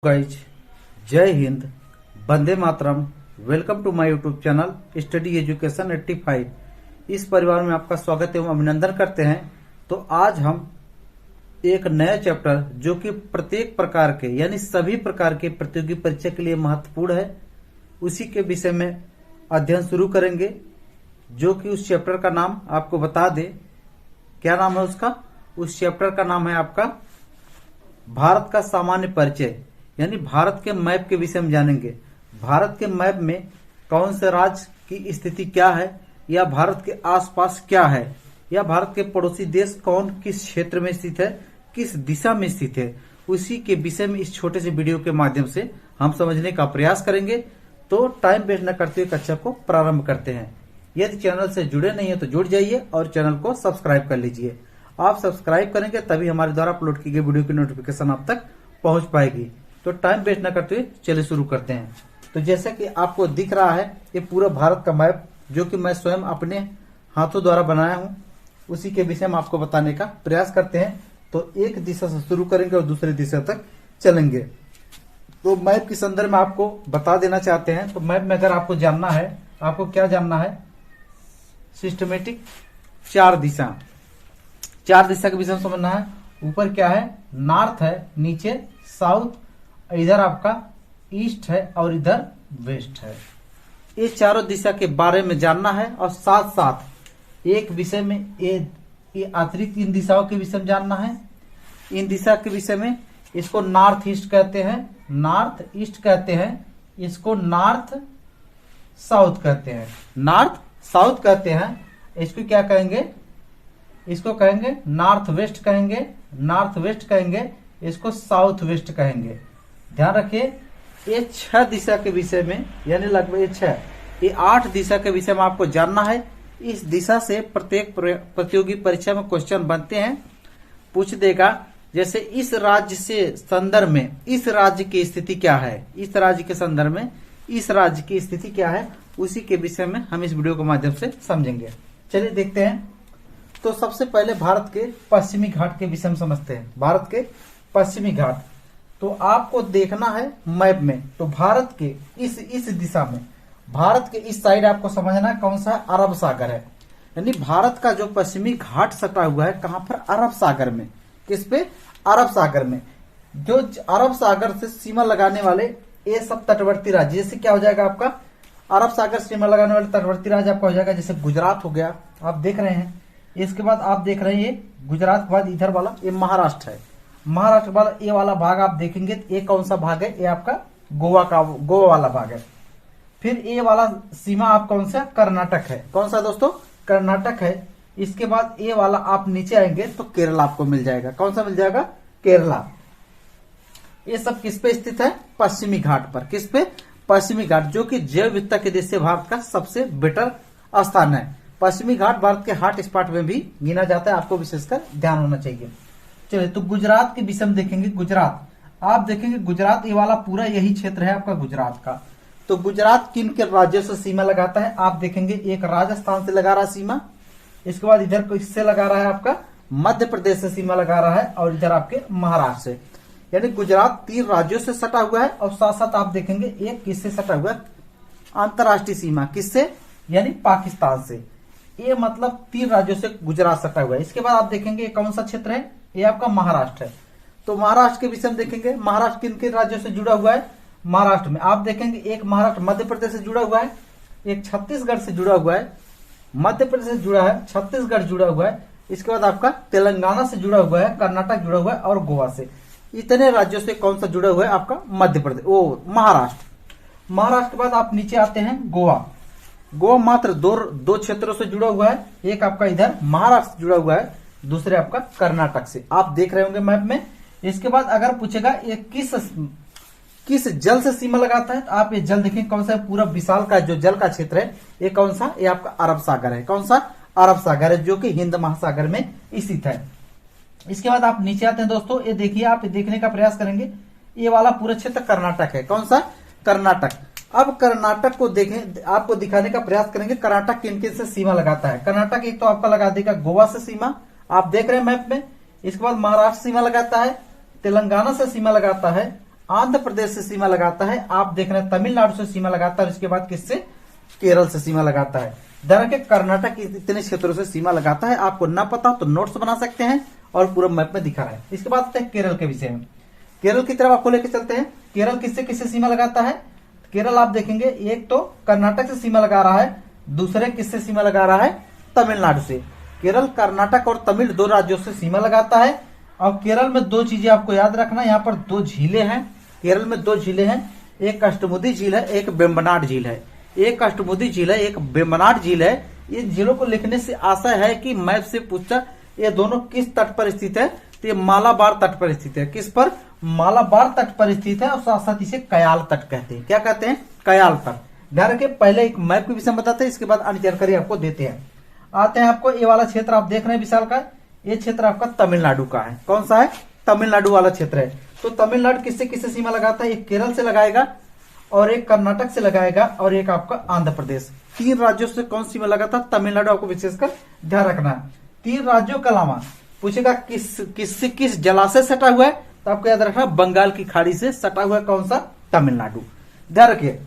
Guys, जय हिंद, वंदे मातरम। Welcome to my YouTube channel study education 85। इस परिवार में आपका स्वागत एवं अभिनंदन करते हैं। तो आज हम एक नया चैप्टर जो कि प्रत्येक प्रकार के यानी सभी प्रकार के प्रतियोगी परीक्षा के लिए महत्वपूर्ण है, उसी के विषय में अध्ययन शुरू करेंगे। जो कि उस चैप्टर का नाम आपको बता दे, क्या नाम है उसका। उस चैप्टर का नाम है आपका भारत का सामान्य परिचय, यानी भारत के मैप के विषय में जानेंगे। भारत के मैप में कौन से राज्य की स्थिति क्या है, या भारत के आसपास क्या है, या भारत के पड़ोसी देश कौन किस क्षेत्र में स्थित है, किस दिशा में स्थित है, उसी के विषय में इस छोटे से वीडियो के माध्यम से हम समझने का प्रयास करेंगे। तो टाइम वेस्ट न करते हुए कक्षा को प्रारंभ करते हैं। यदि चैनल से जुड़े नहीं है तो जुड़ जाइए और चैनल को सब्सक्राइब कर लीजिए। आप सब्सक्राइब करेंगे तभी हमारे द्वारा अपलोड की गई वीडियो की नोटिफिकेशन आप तक पहुंच पाएगी। तो टाइम वेस्ट न करते हुए चलिए शुरू करते हैं। तो जैसे कि आपको दिख रहा है, ये पूरा भारत का मैप जो कि मैं स्वयं अपने हाथों द्वारा बनाया हूं, उसी के विषय में आपको बताने का प्रयास करते हैं। तो एक दिशा से शुरू करेंगे और दूसरी दिशा तक चलेंगे। तो मैप के संदर्भ में आपको बता देना चाहते हैं। तो मैप में अगर आपको जानना है, आपको क्या जानना है, सिस्टमेटिक चार दिशा के विषय में समझना है। ऊपर क्या है, नॉर्थ है, नीचे साउथ, इधर आपका ईस्ट है और इधर वेस्ट है। ये चारों दिशा के बारे में जानना है और साथ साथ एक विषय में ये अतिरिक्त इन दिशाओं के विषय में जानना है। इन दिशा के विषय में इसको नॉर्थ ईस्ट कहते हैं, नॉर्थ ईस्ट कहते हैं, इसको नॉर्थ साउथ कहते हैं, नॉर्थ साउथ कहते हैं। इसको क्या कहेंगे, इसको कहेंगे नॉर्थ वेस्ट कहेंगे, नॉर्थ वेस्ट कहेंगे, इसको साउथ वेस्ट कहेंगे। ध्यान रखिए, ये 6 दिशा के विषय में, यानी लगभग ये 8 दिशा के विषय में आपको जानना है। इस दिशा से प्रत्येक प्रतियोगी परीक्षा में क्वेश्चन बनते हैं, पूछ देगा। जैसे इस राज्य से संदर्भ में इस राज्य की स्थिति क्या है, इस राज्य के संदर्भ में इस राज्य की स्थिति क्या है, उसी के विषय में हम इस वीडियो के माध्यम से समझेंगे। चलिए देखते हैं। तो सबसे पहले भारत के पश्चिमी घाट के विषय में समझते हैं। भारत के पश्चिमी घाट, तो आपको देखना है मैप में। तो भारत के इस दिशा में, भारत के इस साइड आपको समझना है कौन सा अरब सागर है। यानी भारत का जो पश्चिमी घाट सटा हुआ है कहां पर, अरब सागर में। किस पे, अरब सागर में। जो अरब सागर से सीमा लगाने वाले ये सब तटवर्ती राज्य, जैसे क्या हो जाएगा आपका, अरब सागर से सीमा लगाने वाले तटवर्ती राज्य आपका हो जाएगा, जैसे गुजरात हो गया, आप देख रहे हैं। इसके बाद आप देख रहे हैं ये गुजरात के बाद इधर वाला ये महाराष्ट्र है। महाराष्ट्र वाला ये वाला भाग आप देखेंगे, ये कौन सा भाग है, ये आपका गोवा वाला भाग है। फिर ये वाला सीमा आप कौन सा, कर्नाटक है। कौन सा दोस्तों, कर्नाटक है। इसके बाद ये वाला आप नीचे आएंगे तो केरला आपको मिल जाएगा। कौन सा मिल जाएगा, केरला। ये सब किस पे स्थित है, पश्चिमी घाट पर। किस पे, पश्चिमी घाट, जो कि जैव विविधता के दृष्टि से भारत का सबसे बेटर स्थान है। पश्चिमी घाट भारत के हॉट स्पॉट में भी गिना जाता है, आपको विशेषकर ध्यान होना चाहिए। चलिए, तो गुजरात के विषय में देखेंगे। गुजरात आप देखेंगे, गुजरात ये वाला पूरा यही क्षेत्र है आपका गुजरात का। तो गुजरात किन के राज्यों से सीमा लगाता है, आप देखेंगे एक राजस्थान से लगा रहा है सीमा, इसके बाद इधर को इससे लगा रहा है आपका मध्य प्रदेश से सीमा लगा रहा है, और इधर आपके महाराष्ट्र से। यानी गुजरात 3 राज्यों से सटा हुआ है, और साथ साथ आप देखेंगे एक किससे सटा हुआ है, अंतरराष्ट्रीय सीमा। किससे, यानी पाकिस्तान से। ये मतलब 3 राज्यों से गुजरात सटा हुआ है। इसके बाद आप देखेंगे कौन सा क्षेत्र है, ये आपका महाराष्ट्र है। तो महाराष्ट्र के विषय में देखेंगे, महाराष्ट्र किन किन राज्यों से जुड़ा हुआ है। महाराष्ट्र में आप देखेंगे एक महाराष्ट्र मध्य प्रदेश से जुड़ा हुआ है, एक छत्तीसगढ़ से जुड़ा हुआ है, मध्य प्रदेश से जुड़ा है, छत्तीसगढ़ जुड़ा हुआ है। इसके बाद आपका तेलंगाना से जुड़ा हुआ है, कर्नाटक जुड़ा हुआ है, और गोवा से। इतने राज्यों से कौन सा जुड़ा हुआ है आपका, मध्य प्रदेश, महाराष्ट्र। महाराष्ट्र के बाद आप नीचे आते हैं गोवा। गोवा मात्र दो क्षेत्रों से जुड़ा हुआ है, एक आपका इधर महाराष्ट्र से जुड़ा हुआ है, दूसरे आपका कर्नाटक से। आप देख रहे होंगे मैप में। इसके बाद अगर पूछेगा ये किस जल से सीमा लगाता है, तो आप ये जल देखेंगे कौन सा है, पूरा विशाल का जो जल का क्षेत्र है, ये कौन सा, ये आपका अरब सागर है। कौन सा, अरब सागर है, जो कि हिंद महासागर में स्थित है। इसके बाद आप नीचे आते हैं दोस्तों, ये देखिए, आप देखने का प्रयास करेंगे, ये वाला पूरा क्षेत्र कर्नाटक है। कौन सा, कर्नाटक। अब कर्नाटक को देखें, आपको दिखाने का प्रयास करेंगे कर्नाटक किन किन से सीमा लगाता है। कर्नाटक एक तो आपका लगा देगा गोवा से सीमा, आप देख रहे हैं मैप में। इसके बाद महाराष्ट्र सीमा लगाता है, तेलंगाना से सीमा लगाता है, आंध्र प्रदेश से सीमा लगाता है, आप देख रहे हैं तमिलनाडु से सीमा लगाता है, और इसके बाद किससे, केरल से सीमा लगाता है। ध्यान रखिए कर्नाटक इतने क्षेत्रों से सीमा लगाता है। आपको ना पता हो तो नोट्स बना सकते हैं और पूरा मैप में दिखा रहा है। इसके बाद आते हैं केरल के विषय में। केरल की तरफ आपको लेकर चलते हैं। केरल किससे किससे सीमा लगाता है? केरल आप देखेंगे एक तो कर्नाटक से सीमा लगा रहा है, दूसरे किससे सीमा लगा रहा है, तमिलनाडु से। केरल कर्नाटक और तमिल दो राज्यों से सीमा लगाता है। और केरल में दो चीजें आपको याद रखना, यहाँ पर दो झीलें हैं। केरल में दो झीलें हैं, एक अष्टमुदी झील है, एक वेम्बनाड झील है। एक अष्टमुदी झील है, एक वेम्बनाड झील है। इन झीलों को लिखने से आशा है कि मैप से पूछा ये दोनों किस तट पर स्थित है, तो ये मालाबार तट पर स्थित है। किस पर? मालाबार तट पर स्थित है, और साथ साथ इसे कयाल तट कहते हैं। क्या कहते हैं? कयाल तट। ध्यान रखिए पहले एक मैप के विषय में बताते हैं, इसके बाद अन्य जानकारी आपको देते हैं। आते हैं आपको ये वाला क्षेत्र आप देख रहे हैं विशाल का, ये क्षेत्र आपका तमिलनाडु का है। कौन सा है? तमिलनाडु वाला क्षेत्र है। तो तमिलनाडु किससे किससे सीमा लगाता है? एक केरल से लगाएगा, और एक कर्नाटक से लगाएगा, और एक आपका आंध्र प्रदेश। तीन राज्यों से कौन सीमा लगाता है? तमिलनाडु। आपको विशेषकर ध्यान रखना है। तीन राज्यों के अलावा पूछेगा किस जलाशय सटा हुआ है, तो आपको याद रखना बंगाल की खाड़ी से सटा हुआ है। कौन सा? तमिलनाडु। ध्यान रखिए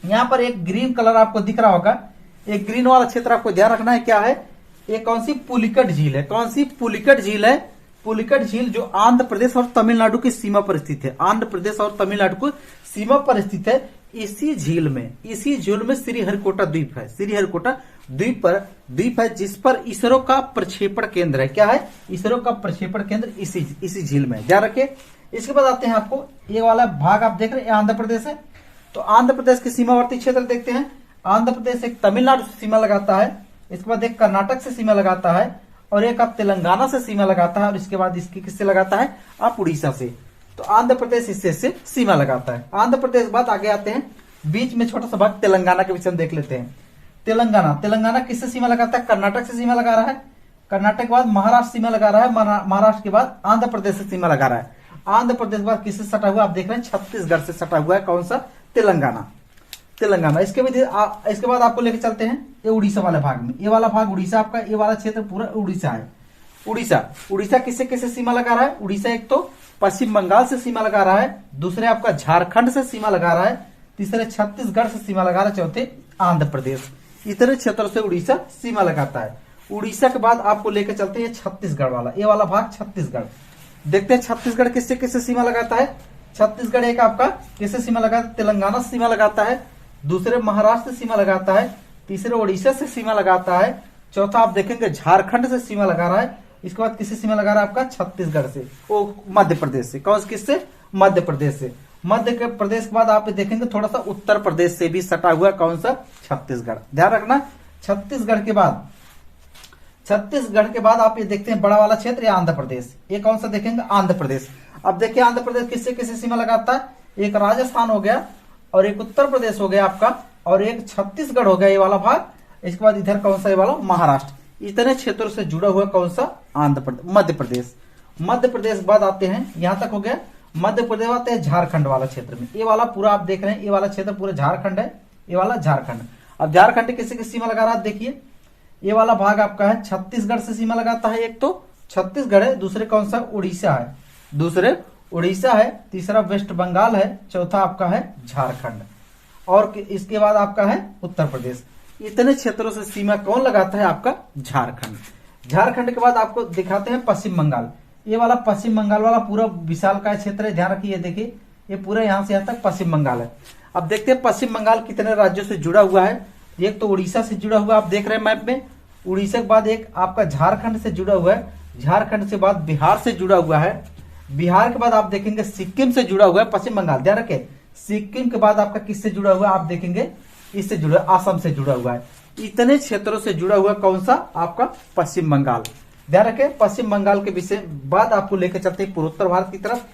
यहाँ पर एक ग्रीन कलर आपको दिख रहा होगा, एक ग्रीन वाला क्षेत्र आपको ध्यान रखना है। क्या है ये? कौन सी? पुलिकट झील है। कौन सी? पुलिकट झील है। पुलिकट झील जो आंध्र प्रदेश और तमिलनाडु की सीमा पर स्थित है। आंध्र प्रदेश और तमिलनाडु की सीमा पर स्थित है। इसी झील में श्रीहरिकोटा द्वीप है। श्रीहरिकोटा द्वीप है जिस पर इसरो का प्रक्षेपण केंद्र है। क्या है? इसरो का प्रक्षेपण केंद्र इसी झील में। ध्यान रखिए। इसके बाद आते हैं आपको ये वाला भाग आप देख रहे हैं, आंध्र प्रदेश है। तो आंध्र प्रदेश के सीमावर्ती क्षेत्र देखते हैं। आंध्र प्रदेश एक तमिलनाडु से सीमा लगाता है, इसके बाद एक कर्नाटक से सीमा लगाता है, और एक आप तेलंगाना से सीमा लगाता है, और इसके बाद इसकी किससे लगाता है? आप उड़ीसा से। तो आंध्र प्रदेश इससे से सीमा लगाता है। आंध्र प्रदेश के बाद आगे आते हैं, बीच में छोटा सा भाग तेलंगाना के विषय में देख लेते हैं। तेलंगाना किससे सीमा लगाता है? कर्नाटक से सीमा लगा रहा है। कर्नाटक के बाद महाराष्ट्र सीमा लगा रहा है। महाराष्ट्र के बाद आंध्र प्रदेश से सीमा लगा रहा है। आंध्र प्रदेश के बाद किससे सटा हुआ आप देख रहे हैं? छत्तीसगढ़ से सटा हुआ है। कौन सा? तेलंगाना। इसके बाद आपको लेकर चलते हैं ये उड़ीसा वाले भाग में। ये वाला भाग उड़ीसा आपका, ये वाला क्षेत्र पूरा उड़ीसा है। उड़ीसा किससे किससे सीमा लगा रहा है? उड़ीसा एक तो पश्चिम बंगाल से सीमा लगा रहा है, दूसरे आपका झारखंड से सीमा लगा रहा है, तीसरे छत्तीसगढ़ से सीमा लगा रहा है, चौथे आंध्र प्रदेश। इतने क्षेत्रों से उड़ीसा सीमा लगाता है। उड़ीसा के बाद आपको लेकर चलते हैं छत्तीसगढ़ वाला, ये वाला भाग छत्तीसगढ़। देखते हैं छत्तीसगढ़ किससे किससे सीमा लगाता है। छत्तीसगढ़ एक आपका किससे सीमा लगाता है? तेलंगाना से सीमा लगाता है, दूसरे महाराष्ट्र से सीमा लगाता है, तीसरे उड़ीसा से सीमा लगाता है, चौथा आप देखेंगे झारखंड से सीमा लगा रहा है। इसके बाद किससे सीमा लगा रहा है? आपका छत्तीसगढ़ से, मध्य प्रदेश से। कौन किससे? मध्य प्रदेश से। मध्य प्रदेश के बाद आप देखेंगे थोड़ा सा उत्तर प्रदेश से भी सटा हुआ। कौन सा? छत्तीसगढ़। ध्यान रखना। छत्तीसगढ़ के बाद आप ये देखते हैं बड़ा वाला क्षेत्र, ये आंध्र प्रदेश। ये कौन सा देखेंगे? आंध्र प्रदेश। अब देखिए आंध्र प्रदेश किससे किससे सीमा लगाता है? एक राजस्थान हो गया, और एक उत्तर प्रदेश हो गया आपका, और एक छत्तीसगढ़ हो गया ये वाला भाग। इसके बाद इधर कौन सा? ये वाला महाराष्ट्र। इतने क्षेत्रों से जुड़ा हुआ कौन सा? मध्य प्रदेश। मध्य प्रदेश के बाद आते हैं, यहां तक हो गया। मध्य प्रदेश आते हैं झारखंड वाला क्षेत्र में। ये वाला पूरा आप देख रहे हैं, ये वाला क्षेत्र पूरा झारखंड है, ये वाला झारखंड। अब झारखंड किससे किस सीमा लगा रहा है? देखिए ये वाला भाग आपका है छत्तीसगढ़ से सीमा लगाता है। एक तो छत्तीसगढ़ है, दूसरे कौन सा? उड़ीसा है, तीसरा वेस्ट बंगाल है, चौथा आपका है झारखंड, और इसके बाद आपका है उत्तर प्रदेश। इतने क्षेत्रों से सीमा कौन लगाता है? आपका झारखंड के बाद आपको दिखाते हैं पश्चिम बंगाल। ये वाला पश्चिम बंगाल वाला पूरा विशालकाय क्षेत्र है। ध्यान रखिए, देखिए ये पूरा यहां से यहां तक पश्चिम बंगाल है। अब देखते हैं पश्चिम बंगाल कितने राज्यों से जुड़ा हुआ है। एक तो उड़ीसा से जुड़ा हुआ आप देख रहे हैं मैप में। उड़ीसा के बाद एक आपका झारखंड से जुड़ा हुआ है, झारखंड से बाद बिहार से जुड़ा हुआ है, बिहार के बाद आप देखेंगे सिक्किम से जुड़ा हुआ है पश्चिम बंगाल। ध्यान रखें, सिक्किम के बाद आपका किससे जुड़ा हुआ है? आप देखेंगे इससे जुड़ा, असम से जुड़ा हुआ है। इतने क्षेत्रों से जुड़ा हुआ कौन सा? आपका पश्चिम बंगाल। ध्यान रखें, पश्चिम बंगाल के विषय बाद आपको लेकर चलते हैं पूर्वोत्तर भारत की तरफ।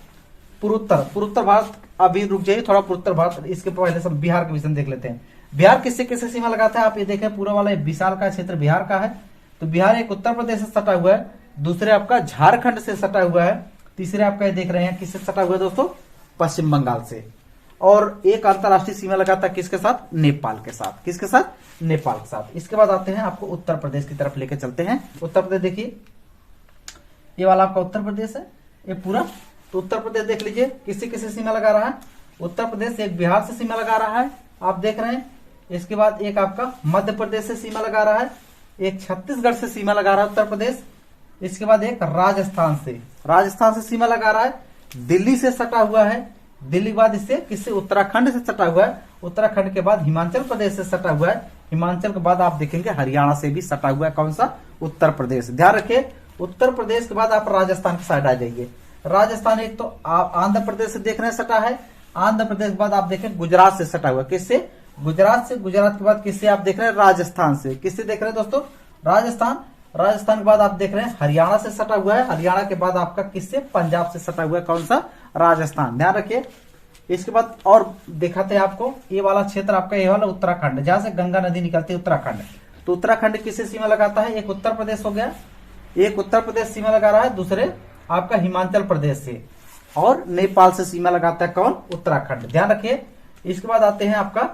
पूर्वोत्तर भारत अभी रुक जाइए थोड़ा, पूर्वोत्तर भारत इसके पहले सब बिहार के विषय में देख लेते हैं। बिहार किससे किससे सीमा लगाता है? आप ये देखें पूरा वाला विशाल का क्षेत्र बिहार का है। तो बिहार एक उत्तर प्रदेश से सटा हुआ है, दूसरे आपका झारखंड से सटा हुआ है, तीसरे आपका ये देख रहे हैं किससे सटा हुआ है दोस्तों? पश्चिम बंगाल से। और एक अंतरराष्ट्रीय सीमा लगाता है किसके साथ? नेपाल के साथ। किसके साथ? नेपाल के साथ। इसके बाद आते हैं आपको उत्तर प्रदेश की तरफ लेकर चलते हैं। उत्तर प्रदेश देखिए, ये वाला आपका उत्तर प्रदेश है, ये पूरा तो उत्तर प्रदेश देख लीजिए किससे किससे सीमा लगा रहा है। उत्तर प्रदेश एक बिहार से सीमा लगा रहा है, आप देख रहे हैं। इसके बाद एक आपका मध्य प्रदेश से सीमा लगा रहा है, एक छत्तीसगढ़ से सीमा लगा रहा है उत्तर प्रदेश। इसके बाद एक राजस्थान से सीमा लगा रहा है, दिल्ली से सटा हुआ है। दिल्ली के बाद इससे किससे, उत्तराखंड से सटा हुआ है। उत्तराखंड के बाद हिमाचल प्रदेश से सटा हुआ है। हिमाचल के बाद आप देखेंगे हरियाणा से भी सटा हुआ है, कौन सा, उत्तर प्रदेश। ध्यान रखिए उत्तर प्रदेश के बाद आप राजस्थान की साइड आ जाइए। राजस्थान एक तो आप आंध्र प्रदेश से देख रहे हैं सटा है, आंध्र प्रदेश के बाद आप देखें गुजरात से सटा हुआ, किससे, गुजरात से। गुजरात के बाद किससे आप देख रहे हैं, राजस्थान से। किससे देख रहे हैं दोस्तों, राजस्थान। राजस्थान के बाद आप देख रहे हैं हरियाणा से सटा हुआ है। हरियाणा के बाद आपका किससे, पंजाब से सटा हुआ है, कौन सा, राजस्थान। ध्यान रखिए। इसके बाद और दिखाते हैं आपको, ये वाला क्षेत्र आपका, ये वाला उत्तराखंड, जहां से गंगा नदी निकलती है, उत्तराखंड। तो उत्तराखंड किससे सीमा लगाता है, एक उत्तर प्रदेश हो गया, एक उत्तर प्रदेश सीमा लगा रहा है, दूसरे आपका हिमाचल प्रदेश से, और नेपाल से सीमा लगाता है कौन, उत्तराखंड। ध्यान रखिए। इसके बाद आते हैं आपका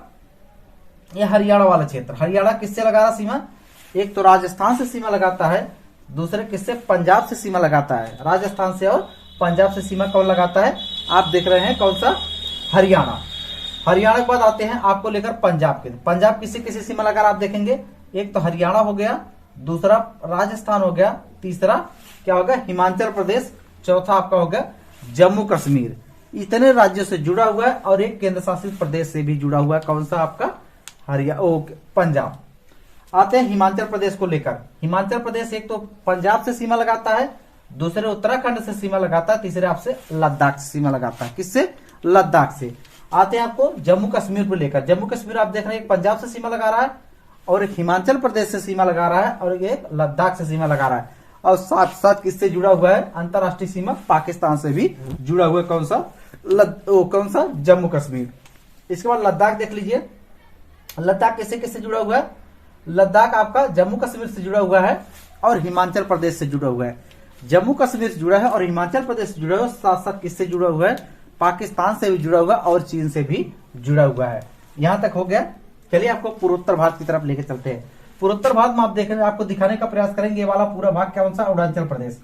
ये हरियाणा वाला क्षेत्र। हरियाणा किससे लगा रहा सीमा, एक तो राजस्थान से सीमा लगाता है, दूसरे किससे, पंजाब से सीमा लगाता है। राजस्थान से और पंजाब से सीमा कौन लगाता है, आप देख रहे हैं, कौन सा, हरियाणा। हरियाणा के बाद आते हैं आपको लेकर पंजाब के। पंजाब किससे किससे सीमा लगा रहा आप देखेंगे, एक तो हरियाणा हो गया, दूसरा राजस्थान हो गया, तीसरा क्या होगा, हिमाचल प्रदेश, चौथा आपका हो गया जम्मू कश्मीर। इतने राज्यों से जुड़ा हुआ है, और एक केंद्र शासित प्रदेश से भी जुड़ा हुआ है, कौन सा, आपका पंजाब। आते हैं हिमाचल प्रदेश को लेकर। हिमाचल प्रदेश एक तो पंजाब से सीमा लगाता है, दूसरे उत्तराखंड से सीमा लगाता है, तीसरे आपसे लद्दाख से सीमा लगाता है, किससे, लद्दाख से। आते हैं आपको जम्मू कश्मीर को लेकर। जम्मू कश्मीर आप देख रहे हैं, एक पंजाब से सीमा लगा रहा है, और एक हिमाचल प्रदेश से सीमा लगा रहा है, और एक लद्दाख से सीमा लगा रहा है, और साथ साथ किससे जुड़ा हुआ है, अंतरराष्ट्रीय सीमा पाकिस्तान से भी जुड़ा हुआ है, कौन सा, कौन सा, जम्मू कश्मीर। इसके बाद लद्दाख देख लीजिए। लद्दाख किससे किससे जुड़ा हुआ है, लद्दाख आपका जम्मू कश्मीर से जुड़ा हुआ है, और हिमाचल प्रदेश से जुड़ा हुआ है। जम्मू कश्मीर से जुड़ा है और हिमाचल प्रदेश से जुड़ा हुआ है, साथ साथ किससे जुड़ा हुआ है, पाकिस्तान से भी जुड़ा हुआ है, और चीन से भी जुड़ा हुआ है। यहां तक हो गया। चलिए आपको पूर्वोत्तर भारत की तरफ लेके चलते हैं। पूर्वोत्तर भारत में आप देख रहे हैं, आपको दिखाने का प्रयास करेंगे, ये वाला पूरा भाग कौन सा, अरुणाचल प्रदेश,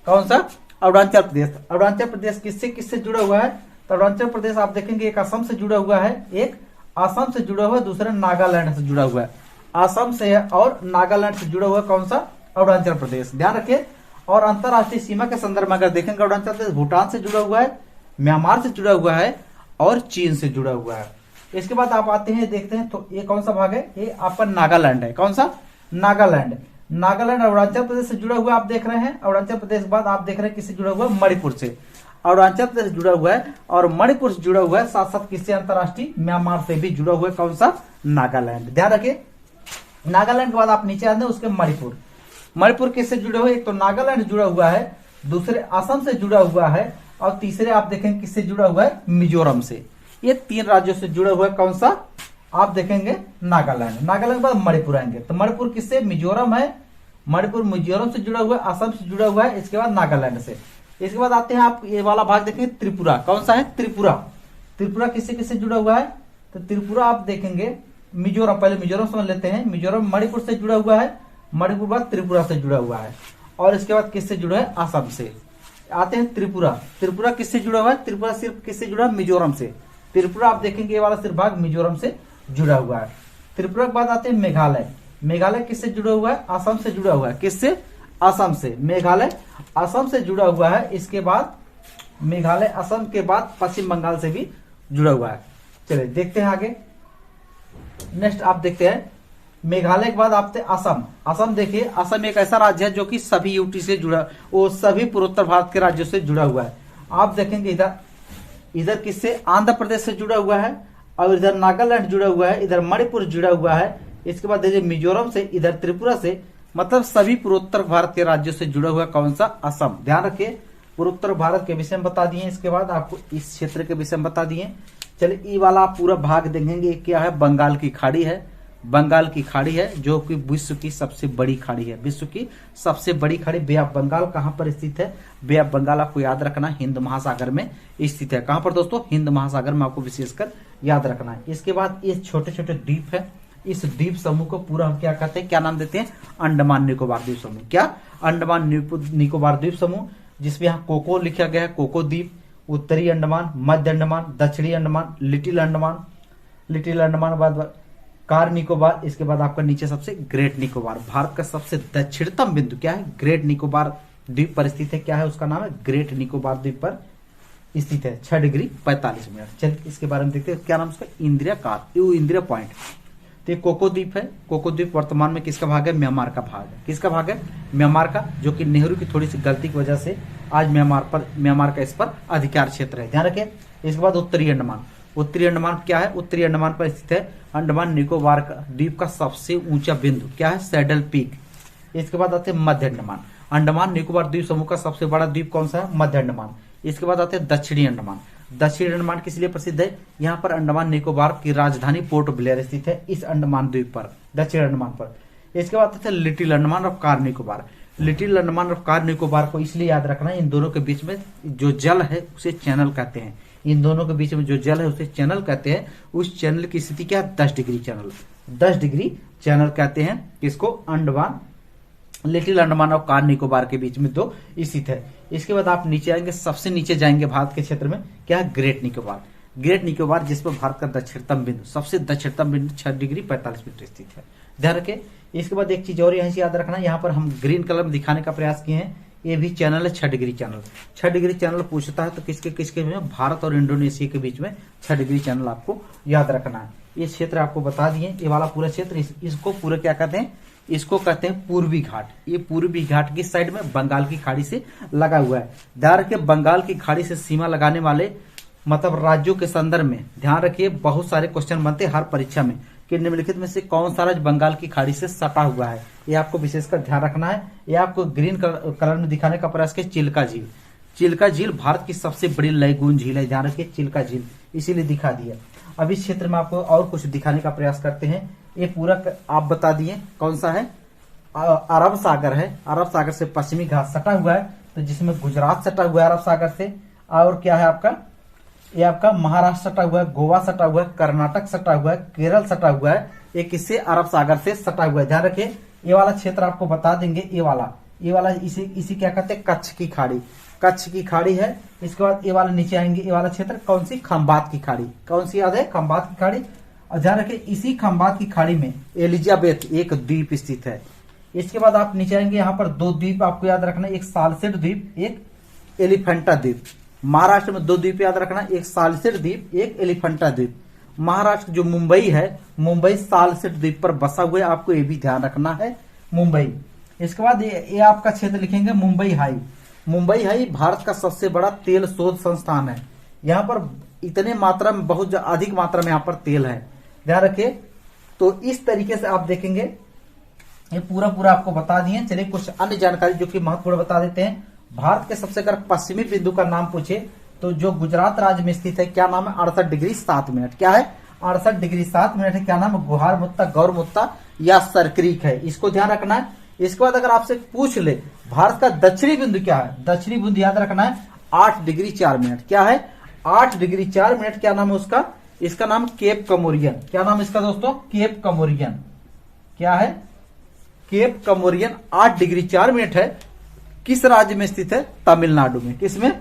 कौन सा, अरुणाचल प्रदेश। अरुणाचल प्रदेश किससे किससे जुड़ा हुआ है, तो अरुणाचल प्रदेश आप देखेंगे एक असम से जुड़ा हुआ है, एक असम से जुड़ा हुआ है, दूसरा नागालैंड से जुड़ा हुआ है। असम से और नागालैंड से जुड़ा हुआ कौन सा, अरुणाचल प्रदेश। ध्यान रखिए। और अंतरराष्ट्रीय सीमा के संदर्भ में अगर देखेंगे, अरुणाचल प्रदेश भूटान से जुड़ा हुआ है, म्यांमार से जुड़ा हुआ है, और चीन से जुड़ा हुआ है। इसके बाद आप आते हैं, देखते हैं, तो ये कौन सा भाग है, ये आपका नागालैंड है, कौन सा, नागालैंड। नागालैंड अरुणाचल प्रदेश से जुड़ा हुआ आप देख रहे हैं। अरुणाचल प्रदेश के बाद आप देख रहे हैं किससे जुड़ा हुआ है, मणिपुर से। अरुणाचल प्रदेश जुड़ा हुआ है और मणिपुर से जुड़ा हुआ है, साथ साथ किससे, अंतरराष्ट्रीय म्यांमार से भी जुड़ा हुआ है, कौन सा, नागालैंड। ध्यान रखिए। नागालैंड के बाद आप नीचे आते हैं, उसके मणिपुर। मणिपुर किससे जुड़े हुए, एक तो नागालैंड जुड़ा हुआ है, दूसरे असम से जुड़ा हुआ है, और तीसरे आप देखेंगे किससे जुड़ा हुआ है, मिजोरम से। ये 3 राज्यों से जुड़ा हुआ है, कौन सा, आप देखेंगे नागालैंड। नागालैंड के बाद मणिपुर आएंगे, तो मणिपुर किससे, मिजोरम है, मणिपुर मिजोरम से जुड़ा हुआ है, असम से जुड़ा हुआ है, इसके बाद नागालैंड से। इसके बाद आते हैं आप ये वाला भाग देखेंगे, त्रिपुरा, कौन सा है, त्रिपुरा। त्रिपुरा किससे किससे जुड़ा हुआ है, तो त्रिपुरा आप देखेंगे, मिजोरम, पहले मिजोरम समझ लेते हैं। मिजोरम मणिपुर से जुड़ा हुआ है, मणिपुर बाद त्रिपुरा से जुड़ा हुआ है, और इसके बाद किससे जुड़ा है, असम से। आते हैं त्रिपुरा। त्रिपुरा किससे जुड़ा हुआ है, त्रिपुरा सिर्फ किससे जुड़ा है, मिजोरम से। त्रिपुरा आप देखेंगे ये वाला सिर्फ भाग मिजोरम से जुड़ा हुआ है। त्रिपुरा के बाद आते हैं मेघालय। मेघालय किससे जुड़ा हुआ है, असम से जुड़ा हुआ है, किससे, असम से। मेघालय असम से जुड़ा हुआ है। इसके बाद मेघालय असम के बाद पश्चिम बंगाल से भी जुड़ा हुआ है। चलिए देखते हैं आगे। नेक्स्ट आप देखते हैं मेघालय के बाद आपसे असम। असम देखिए, असम एक ऐसा राज्य है जो कि सभी यूटी से जुड़ा, वो सभी पूर्वोत्तर भारत के राज्यों से जुड़ा हुआ है। आप देखेंगे इधर किससे, आंध्र प्रदेश से जुड़ा हुआ है, और इधर नागालैंड जुड़ा हुआ है, इधर मणिपुर जुड़ा हुआ है, इसके बाद देखिए मिजोरम से, इधर त्रिपुरा से, मतलब सभी पूर्वोत्तर भारत के राज्यों से जुड़ा हुआ कौन सा, असम। ध्यान रखिए। पूर्वोत्तर भारत के विषय में बता दिए, इसके बाद आपको इस क्षेत्र के विषय में बता दिए। चलिए ये वाला पूरा भाग देखेंगे, क्या है, बंगाल की खाड़ी है। बंगाल की खाड़ी है जो कि विश्व की सबसे बड़ी खाड़ी है। विश्व की सबसे बड़ी खाड़ी बे ऑफ बंगाल कहां पर स्थित है, बे ऑफ बंगाल आपको याद रखना हिंद महासागर में स्थित है। कहां पर दोस्तों, हिंद महासागर में आपको विशेषकर याद रखना है। इसके बाद ये छोटे छोटे द्वीप है, इस द्वीप समूह को पूरा हम क्या कहते हैं, क्या नाम देते हैं, अंडमान निकोबार द्वीप समूह। क्या, अंडमान निकोबार द्वीप समूह, जिसमें यहाँ कोको लिखा गया है, कोको द्वीप, उत्तरी अंडमान, मध्य अंडमान, दक्षिणी अंडमान, लिटिल अंडमान, लिटिल अंडमान बाद कार निकोबार, इसके बाद आपका नीचे सबसे ग्रेट निकोबार। भारत का सबसे दक्षिणतम बिंदु क्या है? ग्रेट निकोबार द्वीप पर स्थित है। क्या है उसका नाम है? ग्रेट निकोबार द्वीप पर स्थित है, 6 डिग्री 45 मिनट। चलिए इसके बारे में देखते हैं, क्या नाम उसका? Indira car, Indira point. तो ये कोको द्वीप है। कोको द्वीप वर्तमान में किसका भाग है? म्यांमार का भाग है। किसका भाग है? म्यांमार का, जो कि नेहरू की थोड़ी सी गलती की वजह से आज म्यांमार का इस पर अधिकार क्षेत्र है, ध्यान रखें। इसके बाद उत्तरी अंडमान। उत्तरी अंडमान क्या है? उत्तरी अंडमान पर स्थित है अंडमान निकोबार का द्वीप का सबसे ऊंचा बिंदु, क्या है? Saddle peak. इसके बाद आते हैं मध्य अंडमान। अंडमान निकोबार द्वीप समूह का सबसे बड़ा द्वीप कौन सा है? मध्य अंडमान। इसके बाद आते हैं दक्षिणी अंडमान। दक्षिणी अंडमान किस लिए प्रसिद्ध है? यहाँ पर अंडमान निकोबार की राजधानी पोर्ट ब्लेयर स्थित है, इस अंडमान द्वीप पर, दक्षिण अंडमान पर। इसके बाद आते हैं लिटिल अंडमान और कार निकोबार। लिटिल अंडमान और कार निकोबार को इसलिए याद रखना है, इन दोनों के बीच में जो जल है उसे चैनल कहते हैं। इन दोनों के बीच में जो जल है उसे चैनल कहते हैं। उस चैनल की स्थिति क्या है? 10 डिग्री चैनल। 10 डिग्री चैनल कहते हैं किसको? अंडमान, लिटिल अंडमान और कार निकोबार के बीच में दो स्थित है। इसके बाद आप नीचे आएंगे, सबसे नीचे जाएंगे भारत के क्षेत्र में, क्या है? ग्रेट निकोबार। ग्रेट निकोबार जिस पर भारत का दक्षिणतम बिंदु, सबसे दक्षिणतम बिंदु 6 डिग्री 45 मिनट स्थित है, ध्यान रखें। इसके बाद एक चीज और यहीं से याद रखना, यहाँ पर हम ग्रीन कलर में दिखाने का प्रयास किए हैं, ये भी चैनल है 6 डिग्री चैनल। 6 डिग्री चैनल पूछता है तो किसके किसके में? भारत और इंडोनेशिया के बीच में 6 डिग्री चैनल आपको याद रखना है। ये क्षेत्र आपको बता दिए, ये वाला पूरा क्षेत्र, इसको पूरे क्या कहते हैं? इसको कहते हैं पूर्वी घाट। ये पूर्वी घाट की साइड में बंगाल की खाड़ी से लगा हुआ है। ध्यान रखिए, बंगाल की खाड़ी से सीमा लगाने वाले मतलब राज्यों के संदर्भ में ध्यान रखिए, बहुत सारे क्वेश्चन बनते हैं हर परीक्षा में कि निम्नलिखित में से कौन सा राज्य बंगाल की खाड़ी से सटा हुआ है, ये आपको विशेषकर ध्यान रखना है। ये आपको ग्रीन कलर में दिखाने का प्रयास किया, चिल्का झील। चिल्का झील भारत की सबसे बड़ी लैगून झील है, ध्यान रखिए, चिल्का झील इसीलिए दिखा दिया। अब इस क्षेत्र में आपको और कुछ दिखाने का प्रयास करते हैं। ये पूरा आप बता दिए कौन सा है? अरब सागर है। अरब सागर से पश्चिमी घाट सटा हुआ है, तो जिसमें गुजरात सटा हुआ है अरब सागर से, और क्या है आपका? ये आपका महाराष्ट्र सटा हुआ है, गोवा सटा हुआ है, कर्नाटक सटा हुआ है, केरल सटा हुआ है। ये किससे? अरब सागर से सटा हुआ है, ध्यान रखिए। ये वाला क्षेत्र आपको बता देंगे, ये वाला इसी क्या कहते हैं? कच्छ की खाड़ी। कच्छ की खाड़ी है। इसके बाद ये वाला नीचे आएंगे, ये वाला क्षेत्र कौन सी? खंबात की खाड़ी। कौन सी याद है? खंबात की खाड़ी। और ध्यान रखिए, इसी खंबात की खाड़ी में एलिजाबेथ एक द्वीप स्थित है। इसके बाद आप नीचे आएंगे, यहाँ पर 2 द्वीप आपको याद रखना है, एक सालसेट द्वीप, एक एलिफेंटा द्वीप। महाराष्ट्र में 2 द्वीप याद रखना, एक सालसेट द्वीप, एक एलिफेंटा द्वीप। महाराष्ट्र जो मुंबई है, मुंबई सालसेट द्वीप पर बसा हुआ है, आपको ये भी ध्यान रखना है, मुंबई। इसके बाद ये आपका क्षेत्र लिखेंगे मुंबई हाई। मुंबई हाई भारत का सबसे बड़ा तेल शोध संस्थान है। यहाँ पर इतने मात्रा में, बहुत अधिक मात्रा में यहाँ पर तेल है, ध्यान रखिए। तो इस तरीके से आप देखेंगे, ये पूरा आपको बता दिए। चलिए कुछ अन्य जानकारी जो कि महत्वपूर्ण बता देते हैं। भारत के सबसे अगर पश्चिमी बिंदु का नाम पूछे तो जो गुजरात राज्य में स्थित है, क्या नाम है? 68 डिग्री 7 मिनट। क्या है? 68 डिग्री 7 मिनट है। क्या नाम है? गुहार मुत्ता, गौर मुत्ता या सरक्रीक है, इसको ध्यान रखना है। इसके बाद अगर आपसे पूछ ले भारत का दक्षिणी बिंदु क्या है, दक्षिणी बिंदु याद रखना है 8 डिग्री 4 मिनट। क्या है? 8 डिग्री 4 मिनट। क्या नाम है उसका? इसका नाम केप कमोरियन। क्या नाम इसका दोस्तों? केप कमोरियन। क्या है? केप कमोरियन 8 डिग्री 4 मिनट है। किस राज्य में स्थित है? तमिलनाडु में। किसमें?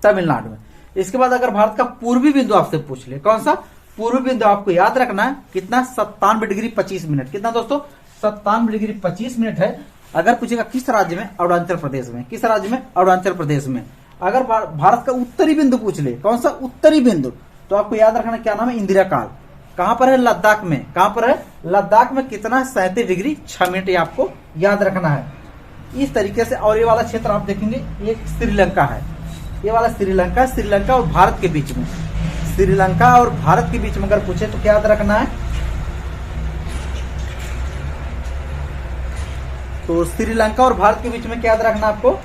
तमिलनाडु में। इसके बाद अगर भारत का पूर्वी बिंदु आपसे पूछ ले, कौन सा पूर्वी बिंदु? आपको याद रखना है कितना? 97 डिग्री 25 मिनट। कितना दोस्तों? 97 डिग्री 25 मिनट है। अगर पूछेगा किस राज्य में? अरुणाचल प्रदेश में। किस राज्य में? अरुणाचल प्रदेश में। अगर भारत का उत्तरी बिंदु पूछ ले, कौन सा उत्तरी बिंदु? तो आपको याद रखना क्या नाम है? इंदिरा काल। कहां पर है? लद्दाख में। कहां पर है? लद्दाख में। कितना? 37 डिग्री 6 मिनट, ये आपको याद रखना है इस तरीके से। और ये वाला क्षेत्र आप देखेंगे, एक श्रीलंका है। ये वाला श्रीलंका, श्रीलंका और भारत के बीच में, श्रीलंका और भारत के बीच में अगर पूछे तो क्या याद रखना है? तो श्रीलंका और भारत के बीच में क्या याद रखना आपको?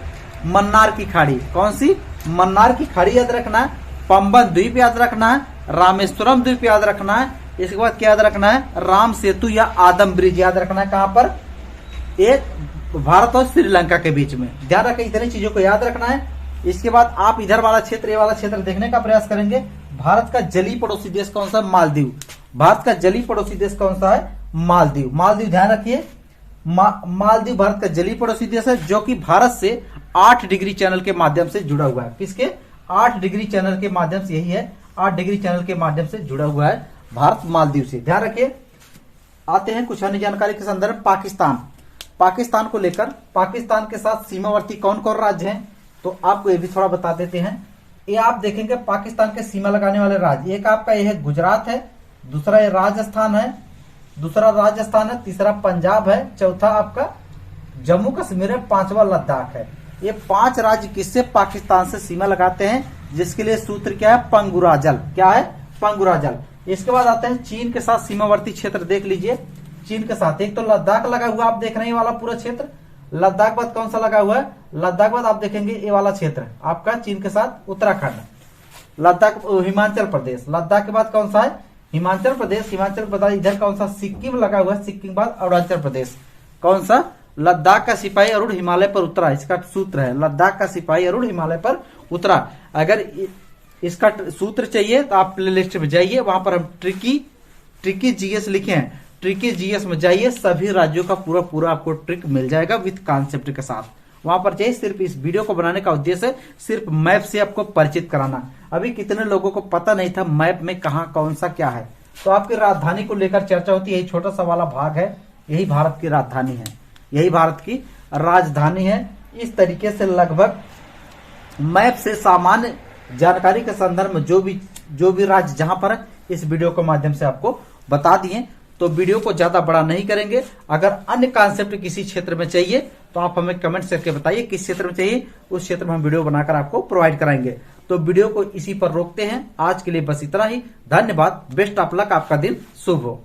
मन्नार की खाड़ी। कौन सी? मन्नार की खाड़ी याद रखना है। पंबन द्वीप याद रखना है। रामेश्वरम द्वीप याद रखना है। इसके बाद क्या याद रखना है? राम सेतु या आदम ब्रिज याद रखना है। कहां पर? एक भारत और श्रीलंका के बीच में। ध्यान रखें, इतनी चीजों को याद रखना है। इसके बाद आप इधर वाला क्षेत्र, ये वाला क्षेत्र देखने का प्रयास करेंगे। भारत का जलीय पड़ोसी देश कौन सा है? मालदीव। भारत का जलीय पड़ोसी देश कौन सा है? मालदीव। मालदीव ध्यान रखिए, मालदीव भारत का जलीय पड़ोसी देश है, जो कि भारत से 8 डिग्री चैनल के माध्यम से जुड़ा हुआ है। किसके? 8 डिग्री चैनल के माध्यम से, यही है 8 डिग्री चैनल के माध्यम से जुड़ा हुआ है भारत मालदीव से। ध्यान रखिए। आते हैं कुछ अन्य जानकारी के संदर्भ में। पाकिस्तान को लेकर, पाकिस्तान के साथ सीमावर्ती कौन कौन राज्य हैं, तो आपको ये भी थोड़ा बता देते हैं। ये आप देखेंगे पाकिस्तान के सीमा लगाने वाले राज्य, एक आपका ये है गुजरात है, दूसरा ये राजस्थान है, तीसरा पंजाब है, चौथा आपका जम्मू कश्मीर है, पांचवा लद्दाख है। ये 5 राज्य किससे पाकिस्तान से सीमा लगाते हैं, जिसके लिए सूत्र क्या है, पंगुरा जल। क्या है, पंगुरा जल। इसके बाद आते हैं चीन के साथ सीमावर्ती क्षेत्र। देख लीजिए चीन के साथ एक तो लद्दाख लगा हुआ, आप देख रहे हैं ये वाला पूरा क्षेत्र। लद्दाख बाद कौन सा लगा हुआ है, लद्दाख बाद आप देखेंगे ये वाला क्षेत्र आपका चीन के साथ उत्तराखंड, लद्दाख हिमाचल प्रदेश, लद्दाख के बाद कौन सा है, हिमाचल प्रदेश, इधर कौन सा, सिक्किम लगा हुआ है, सिक्किम बाद अरुणाचल प्रदेश। कौन सा, लद्दाख का सिपाही अरुण हिमालय पर उतरा, इसका सूत्र है लद्दाख का सिपाही अरुण हिमालय पर उतरा। अगर इसका सूत्र चाहिए तो आप प्ले लिस्ट में जाइए, वहां पर हम ट्रिकी जीएस लिखे हैं, ट्रिकी जीएस में जाइए, सभी राज्यों का पूरा आपको ट्रिक मिल जाएगा विद कॉन्सेप्ट के साथ। वहां पर चाहिए, सिर्फ इस वीडियो को बनाने का उद्देश्य है सिर्फ मैप से आपको परिचित कराना। अभी कितने लोगों को पता नहीं था मैप में कहाँ कौन सा क्या है। तो आपकी राजधानी को लेकर चर्चा होती है, यही छोटा सा वाला भाग है, यही भारत की राजधानी है, यही भारत की राजधानी है। इस तरीके से लगभग मैप से सामान्य जानकारी के संदर्भ में जो भी राज्य जहां पर है, इस वीडियो के माध्यम से आपको बता दिए। तो वीडियो को ज्यादा बड़ा नहीं करेंगे। अगर अन्य कॉन्सेप्ट किसी क्षेत्र में चाहिए तो आप हमें कमेंट करके बताइए किस क्षेत्र में चाहिए, उस क्षेत्र में हम वीडियो बनाकर आपको प्रोवाइड कराएंगे। तो वीडियो को इसी पर रोकते हैं। आज के लिए बस इतना ही। धन्यवाद। Best of luck. आपका दिन शुभ हो।